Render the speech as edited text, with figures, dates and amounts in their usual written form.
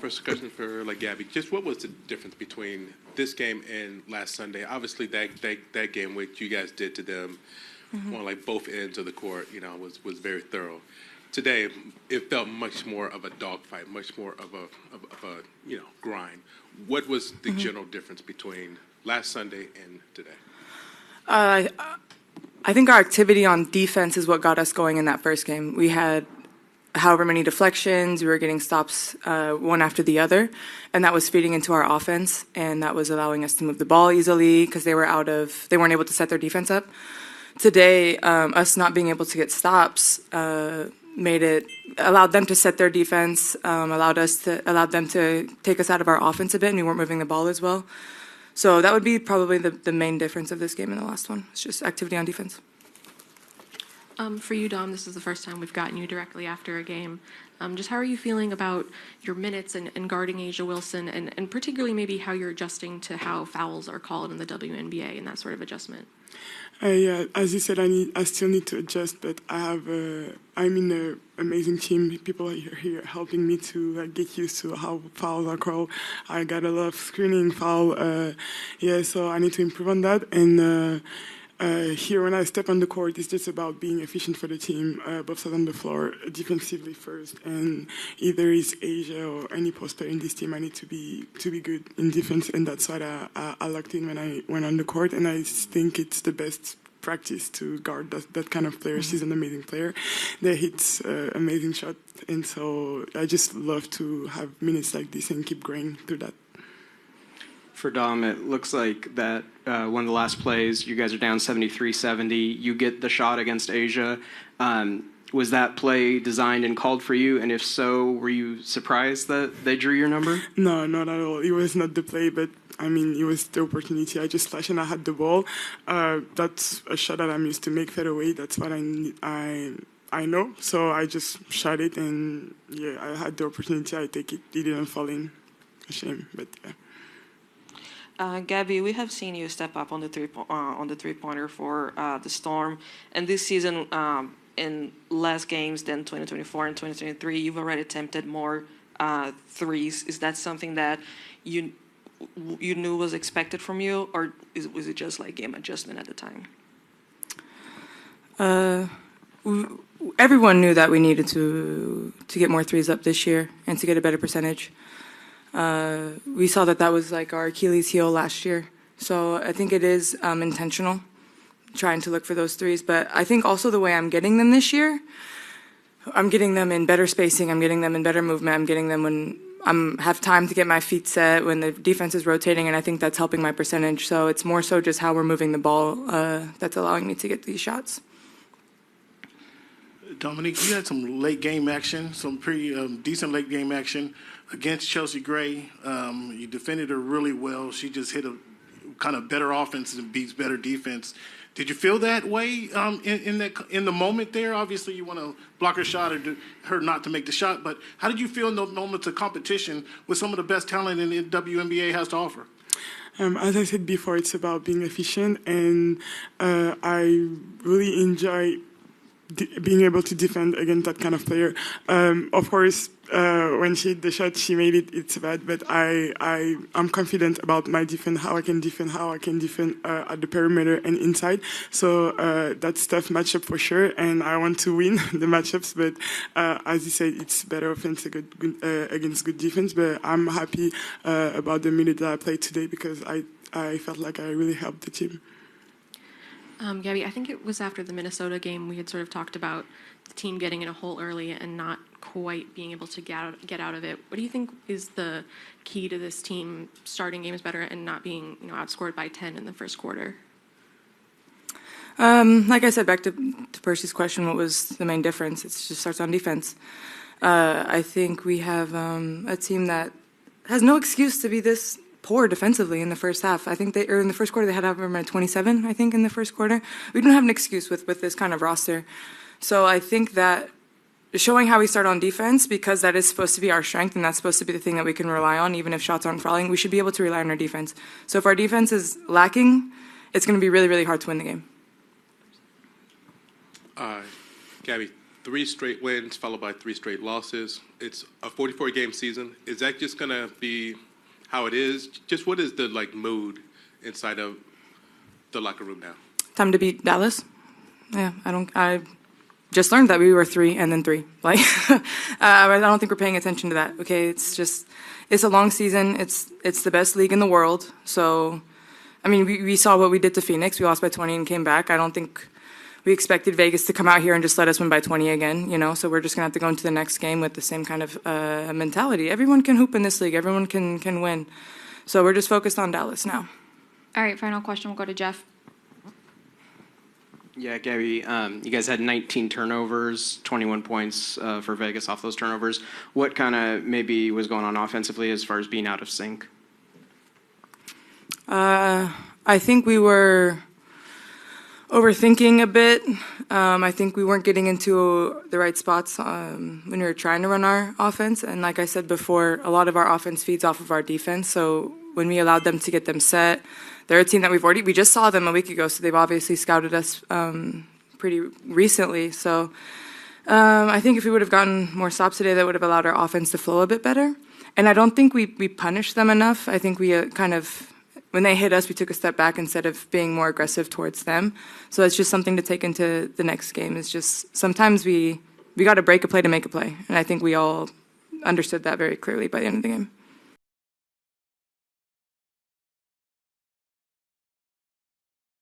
first question for Gabby. Just what was the difference between this game and last Sunday? Obviously, that game, what you guys did to them on both ends of the court, was very thorough. Today, it felt much more of a dogfight, much more of a grind. What was the general difference between last Sunday and today? I think our activity on defense is what got us going in that first game. We had however many deflections, we were getting stops one after the other, and that was feeding into our offense, and that was allowing us to move the ball easily because they weren't able to set their defense up. Today, us not being able to get stops allowed them to set their defense, allowed them to take us out of our offense a bit, and we weren't moving the ball as well. So that would be probably the main difference of this game and the last one. It's just activity on defense. For you, Dom, this is the first time we've gotten you directly after a game. Just how are you feeling about your minutes and guarding Asia Wilson, and particularly maybe how you're adjusting to how fouls are called in the WNBA and that sort of adjustment? Yeah, as you said, I still need to adjust, but I'm in an amazing team. People are here helping me to get used to how fouls are called. I got a lot of screening foul, so I need to improve on that. And here, when I step on the court, it's just about being efficient for the team, both sides on the floor, defensively first, and either it's Asia or any post player in this team, I need to be good in defense, and that's what I locked in when I went on the court, and I think it's the best practice to guard that kind of player. She's an amazing player. They hit amazing shot, and so I just love to have minutes like this and keep growing through that. For Dom, it looks like that one of the last plays, you guys are down 73-70. You get the shot against Asia. Was that play designed and called for you? And if so, were you surprised that they drew your number? No, not at all. It was not the play, but it was the opportunity. I just flashed and I had the ball. That's a shot that I'm used to make fade away. That's what I know. So I just shot it, and I had the opportunity. I take it. It didn't fall in. A shame, but yeah. Gabby, we have seen you step up on the three-pointer for the Storm, and this season, in less games than 2024 and 2023, you've already attempted more threes. Is that something that you knew was expected from you, or was it just game adjustment at the time? Everyone knew that we needed to get more threes up this year and to get a better percentage. We saw that was our Achilles heel last year. So I think it is intentional, trying to look for those threes. But I think also the way I'm getting them this year, I'm getting them in better spacing, I'm getting them in better movement, I'm getting them when I have time to get my feet set, when the defense is rotating, and I think that's helping my percentage. So it's more so just how we're moving the ball that's allowing me to get these shots. Dominique, you had some late game action, some pretty decent late game action against Chelsea Gray. You defended her really well. She just hit a kind of better offense and beats better defense. Did you feel that way in the moment there? Obviously, you want to block her shot or her not to make the shot, but how did you feel in those moments of competition with some of the best talent in the WNBA has to offer? As I said before, it's about being efficient, and I really enjoy being able to defend against that kind of player. Of course, when she hit the shot, she made it. It's bad, but I'm confident about my defense, how I can defend at the perimeter and inside. So that's tough matchup for sure, and I want to win the matchups. But as you said, it's better offense against good defense. But I'm happy about the minute that I played today because I felt like I really helped the team. Gabby, I think it was after the Minnesota game we had sort of talked about the team getting in a hole early and not quite being able to get out of it. What do you think is the key to this team starting games better and not being outscored by 10 in the first quarter? Like I said, back to Percy's question, what was the main difference? It just starts on defense. I think we have a team that has no excuse to be this poor defensively in the first half. I think in the first quarter they had over 27, I think, in the first quarter. We don't have an excuse with this kind of roster. So I think that showing how we start on defense, because that is supposed to be our strength and that's supposed to be the thing that we can rely on, even if shots aren't falling, we should be able to rely on our defense. So if our defense is lacking, it's going to be really, really hard to win the game. Gabby, 3 straight wins followed by 3 straight losses. It's a 44-game season. Is that just going to be how it is? Just what is the mood inside of the locker room now? Time to beat Dallas. Yeah, I just learned that we were 3 and then 3. I don't think we're paying attention to that. Okay, it's a long season. It's the best league in the world. So, I mean, we saw what we did to Phoenix. We lost by 20 and came back. I don't think we expected Vegas to come out here and just let us win by 20 again, so we're just going to have to go into the next game with the same kind of mentality. Everyone can hoop in this league. Everyone can win. So we're just focused on Dallas now. All right, final question. We'll go to Jeff. Yeah, Gabby, you guys had 19 turnovers, 21 points for Vegas off those turnovers. What kind of maybe was going on offensively as far as being out of sync? I think we were overthinking a bit. I think we weren't getting into the right spots when we were trying to run our offense. And like I said before, a lot of our offense feeds off of our defense. So when we allowed them to get them set, they're a team that we just saw them a week ago. So they've obviously scouted us pretty recently. So I think if we would have gotten more stops today, that would have allowed our offense to flow a bit better. And I don't think we punished them enough. I think we when they hit us, we took a step back instead of being more aggressive towards them. So it's just something to take into the next game. It's just sometimes we got to break a play to make a play. And I think we all understood that very clearly by the end of the game.